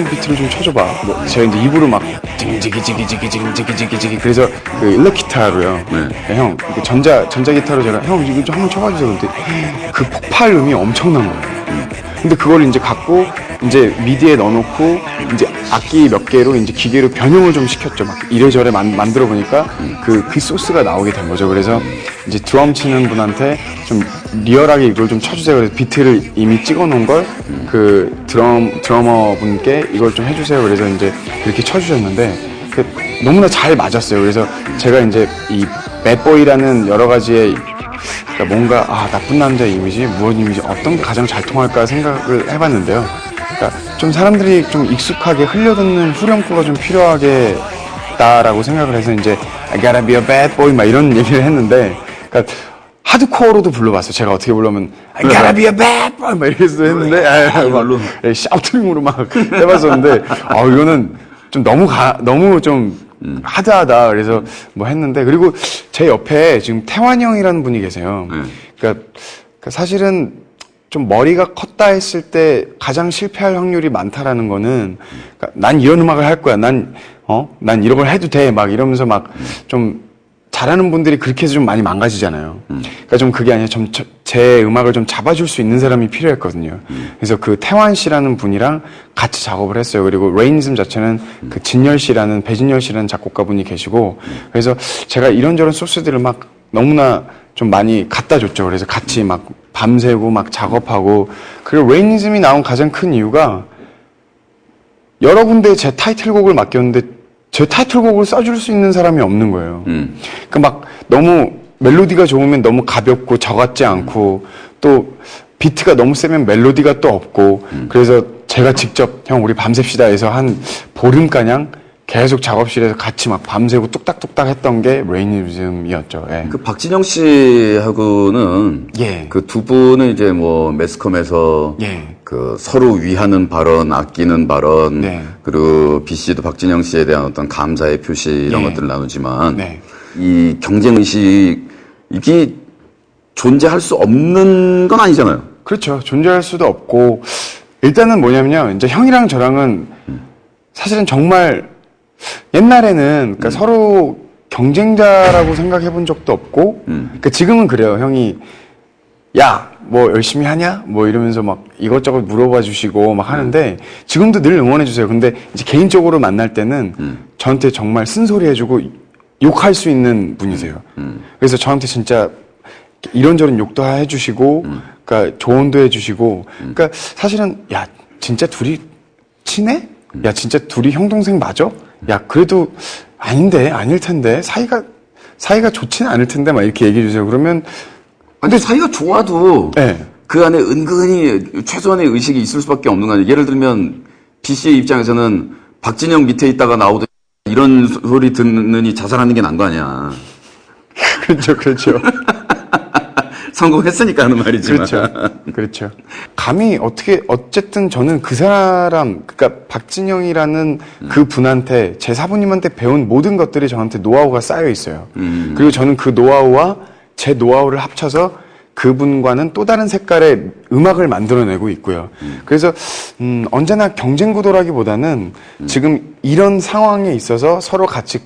비트를 좀 쳐줘봐. 제가 이제 입으로 막 지기지기지기지기지기지기 그래서 일렉 기타로요. 네, 형 전자 기타로 제가 형 이거 좀 한번 쳐봐주세요. 근데 그 폭발음이 엄청난 거예요. 근데 그걸 이제 갖고 이제 미디에 넣어놓고 이제 악기 몇 개로 이제 기계로 변형을 좀 시켰죠. 막 이래저래 만들어 보니까 그 소스가 나오게 된 거죠. 그래서 이제 드럼 치는 분한테 좀 리얼하게 이걸 좀 쳐주세요. 그래서 비트를 이미 찍어놓은 걸 드러머 분께 이걸 좀 해주세요. 그래서 이제 그렇게 쳐주셨는데 너무나 잘 맞았어요. 그래서 제가 이제 이 배보이라는 여러 가지의 그러니까 뭔가 나쁜 남자 이미지, 무엇 이미지, 어떤 게 가장 잘 통할까 생각을 해봤는데요. 그러니까 좀 사람들이 좀 익숙하게 흘려듣는 후렴구가 좀 필요하겠다라고 생각을 해서 이제 I gotta be a bad boy 막 이런 얘기를 했는데, 그러니까 하드코어로도 불러봤어요. 제가 어떻게 불러면 I gotta be a bad boy 막 이렇게 했는데 이걸로 샤우팅으로 막 해봤었는데 이거는 좀 너무 좀 하드하다. 그래서 뭐 했는데, 그리고 제 옆에 지금 태환이 형이라는 분이 계세요. 그러니까 사실은 좀 머리가 컸다 했을 때 가장 실패할 확률이 많다라는 거는, 그러니까 난 이런 음악을 할 거야. 난 이런 걸 해도 돼. 막 이러면서 막 좀 잘하는 분들이 그렇게 해서 좀 많이 망가지잖아요. 그러니까 좀 그게 아니라 제 음악을 좀 잡아줄 수 있는 사람이 필요했거든요. 그래서 태환 씨라는 분이랑 같이 작업을 했어요. 그리고 레이니즘 자체는 진열 씨라는, 배진열 씨라는 작곡가분이 계시고, 그래서 제가 이런저런 소스들을 막 너무나 좀 많이 갖다 줬죠. 그래서 같이 막 밤새고 막 작업하고, 그리고 레이니즘이 나온 가장 큰 이유가 여러 군데 제 타이틀곡을 맡겼는데 제 타이틀곡을 써줄 수 있는 사람이 없는 거예요. 그러니까 막 너무 멜로디가 좋으면 너무 가볍고 저 같지 않고, 또 비트가 너무 세면 멜로디가 또 없고, 그래서 제가 직접 형 우리 밤새시다 해서 한 보름가량 계속 작업실에서 같이 막 밤새고 뚝딱뚝딱 했던 게 레이니즘이었죠. 예. 박진영 씨하고는 예. 그 두 분은 이제 뭐 매스컴에서 예. 그 서로 위하는 발언, 아끼는 발언, 네. 그리고 B 씨도 박진영 씨에 대한 어떤 감사의 표시 이런 네. 것들을 나누지만 네. 이 경쟁 의식 이게 존재할 수 없는 건 아니잖아요. 그렇죠. 존재할 수도 없고 일단은 뭐냐면요. 이제 형이랑 저랑은 사실은 정말 옛날에는 그러니까 서로 경쟁자라고 생각해 본 적도 없고 그러니까 지금은 그래요. 형이 야, 뭐 열심히 하냐? 뭐 이러면서 막 이것저것 물어봐 주시고 막 하는데 지금도 늘 응원해 주세요. 근데 이제 개인적으로 만날 때는 저한테 정말 쓴소리 해주고 욕할 수 있는 분이세요. 그래서 저한테 진짜 이런저런 욕도 해주시고, 그러니까 조언도 해주시고, 그러니까 사실은 야 진짜 둘이 친해? 야 진짜 둘이 형 동생 맞아? 야 그래도 아닌데 아닐 텐데 사이가 좋지는 않을 텐데 막 이렇게 얘기해 주세요. 그러면 근데 사이가 좋아도 네. 그 안에 은근히 최소한의 의식이 있을 수밖에 없는 거 아니에요. 예를 들면 B 씨의 입장에서는 박진영 밑에 있다가 나오던 이런 소리 듣느니 자살하는 게 나은 거 아니야. 그렇죠, 그렇죠. 성공했으니까 하는 말이지만. 그렇죠. 그렇죠. 감히 어쨌든 저는 그 사람, 그러니까 박진영이라는 그 분한테, 제 사부님한테 배운 모든 것들이 저한테 노하우가 쌓여 있어요. 그리고 저는 그 노하우와 제 노하우를 합쳐서 그분과는 또 다른 색깔의 음악을 만들어내고 있고요. 그래서, 언제나 경쟁 구도라기보다는 지금 이런 상황에 있어서 서로 같이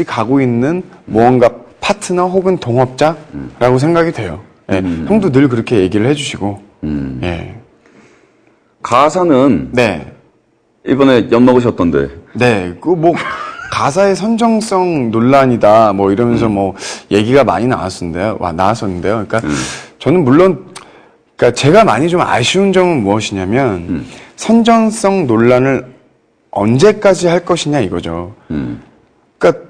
가고 있는 무언가 파트너 혹은 동업자라고 생각이 돼요. 예, 형도 늘 그렇게 얘기를 해주시고. 예. 가사는 네. 이번에 엿먹으셨던데. 네. 그 뭐 가사의 선정성 논란이다 뭐 이러면서 뭐 얘기가 많이 나왔었는데요. 그러니까 저는 물론 그러니까 제가 많이 좀 아쉬운 점은 무엇이냐면 선정성 논란을 언제까지 할 것이냐 이거죠. 그러니까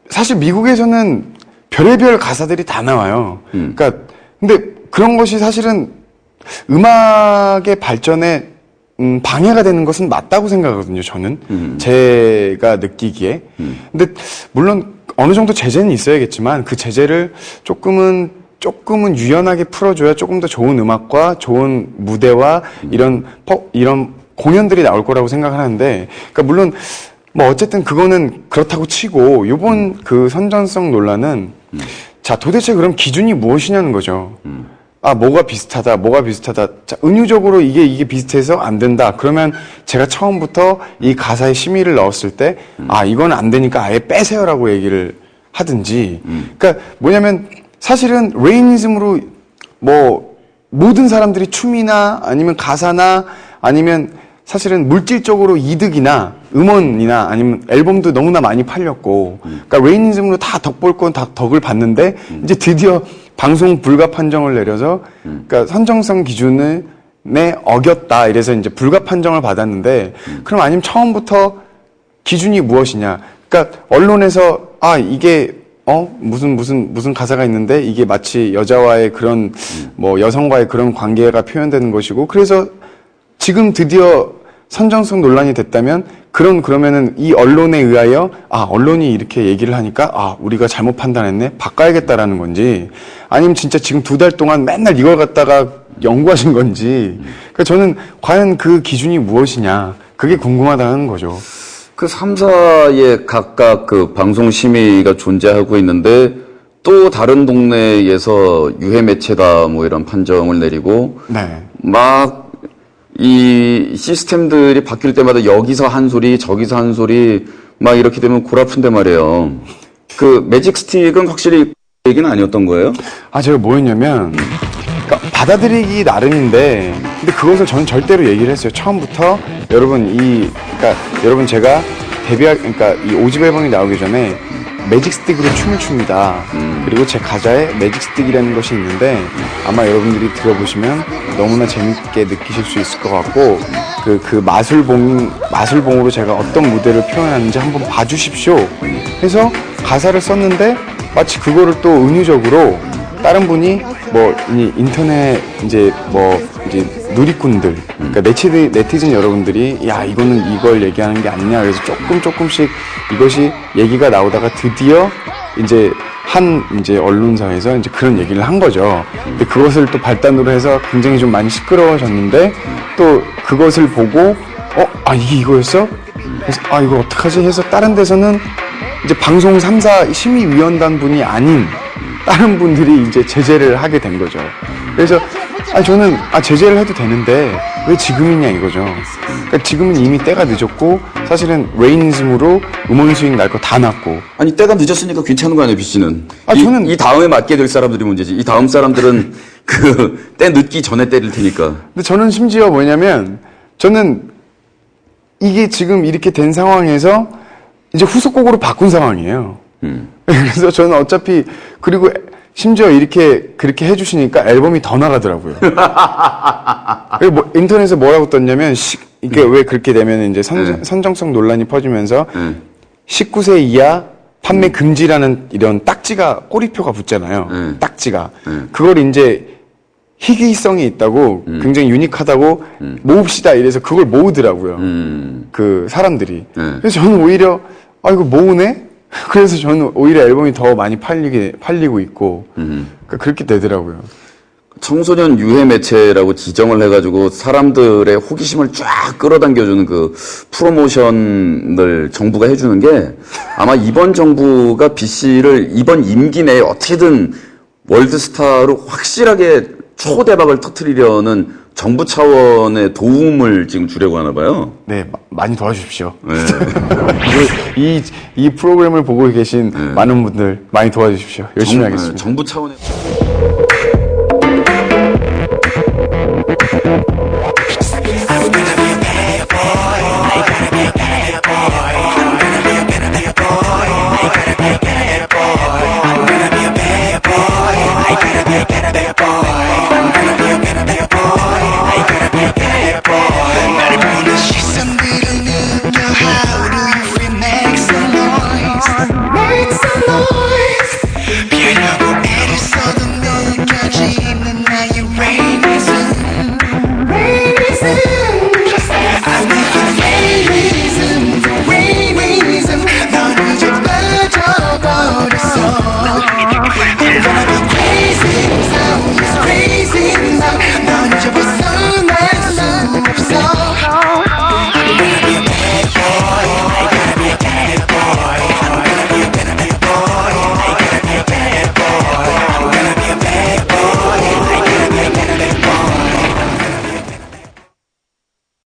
사실 미국에서는 별의별 가사들이 다 나와요. 그러니까 근데 그런 것이 사실은 음악의 발전에 방해가 되는 것은 맞다고 생각하거든요. 저는 제가 느끼기에. 근데 물론 어느 정도 제재는 있어야겠지만 그 제재를 조금은 유연하게 풀어줘야 조금 더 좋은 음악과 좋은 무대와 이런 공연들이 나올 거라고 생각을 하는데, 그러니까 물론 뭐 어쨌든 그거는 그렇다고 치고 요번 그 선정성 논란은 자 도대체 그럼 기준이 무엇이냐는 거죠. 아 뭐가 비슷하다. 자, 은유적으로 이게 비슷해서 안 된다. 그러면 제가 처음부터 이 가사에 심의를 넣었을 때 아 이건 안 되니까 아예 빼세요라고 얘기를 하든지. 그러니까 뭐냐면 사실은 레이니즘으로 뭐 모든 사람들이 춤이나 아니면 가사나 아니면 사실은 물질적으로 이득이나 음원이나 아니면 앨범도 너무나 많이 팔렸고, 그러니까 레이니즘으로 다 덕 볼 건 다 덕을 봤는데 이제 드디어 방송 불가 판정을 내려서 그러니까 선정성 기준을 어겼다 이래서 이제 불가 판정을 받았는데 그럼 아니면 처음부터 기준이 무엇이냐? 그러니까 언론에서 아 이게 무슨 가사가 있는데 이게 마치 여자와의 그런 뭐 여성과의 그런 관계가 표현되는 것이고 그래서 지금 드디어 선정성 논란이 됐다면 그러면은 이 언론에 의하여 언론이 이렇게 얘기를 하니까 우리가 잘못 판단했네 바꿔야겠다라는 건지 아니면 진짜 지금 2달 동안 맨날 이걸 갖다가 연구하신 건지 그러니까 저는 과연 그 기준이 무엇이냐 그게 궁금하다는 거죠. 그 3사에 각각 그 방송 심의가 존재하고 있는데 또 다른 동네에서 유해 매체다 뭐 이런 판정을 내리고 네. 막 이 시스템들이 바뀔 때마다 여기서 한 소리 저기서 한 소리 막 이렇게 되면 골 아픈데 말이에요. 그 매직 스틱은 확실히 얘기는 아니었던 거예요? 제가 뭐였냐면 그러니까 받아들이기 나름인데 근데 그것을 저는 절대로 얘기를 했어요. 처음부터 여러분 제가 그러니까 이 5집 앨범이 나오기 전에 매직 스틱으로 춤을 춥니다. 그리고 제 가사에 매직 스틱이라는 것이 있는데 아마 여러분들이 들어보시면 너무나 재밌게 느끼실 수 있을 것 같고 그 마술봉으로 제가 어떤 무대를 표현하는지 한번 봐주십시오. 해서 가사를 썼는데 마치 그거를 또 은유적으로 다른 분이 인터넷 이제 누리꾼들, 그러니까 네티즌 여러분들이 이거는 이걸 얘기하는 게 아니냐 그래서 조금씩 이것이 얘기가 나오다가 드디어 이제 언론사에서 이제 그런 얘기를 한 거죠. 근데 그것을 또 발단으로 해서 굉장히 좀 많이 시끄러워졌는데 또 그것을 보고 이게 이거였어? 그래서 이거 어떡하지 해서 다른 데서는 이제 방송 3사 심의위원단 분이 아닌 다른 분들이 이제 제재를 하게 된 거죠. 그래서 저는 제재를 해도 되는데 왜 지금이냐 이거죠. 그러니까 지금은 이미 때가 늦었고 사실은 레이니즘으로 음원 수익 날 거 다 났고. 아니 때가 늦었으니까 괜찮은 거 아니에요, BC는? 저는 이 다음에 맞게 될 사람들이 문제지. 이 다음 사람들은 그 때 늦기 전에 때릴 테니까. 근데 저는 심지어 뭐냐면 저는 이게 지금 이렇게 된 상황에서 이제 후속곡으로 바꾼 상황이에요. 그래서 저는 어차피 그리고 심지어 그렇게 해주시니까 앨범이 더 나가더라고요. 그리고 인터넷에 뭐라고 떴냐면 이게 왜 그렇게 되면 이제 선정성 논란이 퍼지면서 19세 이하 판매 금지라는 이런 딱지가 꼬리표가 붙잖아요. 딱지가 그걸 이제 희귀성이 있다고 굉장히 유니크하다고 모읍시다 이래서 그걸 모으더라고요. 그 사람들이. 그래서 저는 오히려 이거 모으네? 그래서 저는 오히려 앨범이 더 많이 팔리고 있고 그러니까 그렇게 되더라고요. 청소년 유해 매체라고 지정을 해가지고 사람들의 호기심을 쫙 끌어당겨주는 그 프로모션을 정부가 해주는 게 아마 이번 정부가 BC를 이번 임기 내에 어떻게든 월드스타로 확실하게 초대박을 터뜨리려는 정부 차원의 도움을 지금 주려고 하나 봐요. 네, 많이 도와주십시오. 네. 이 프로그램을 보고 계신 많은 분들 많이 도와주십시오. 열심히 하겠습니다. 정부 차원의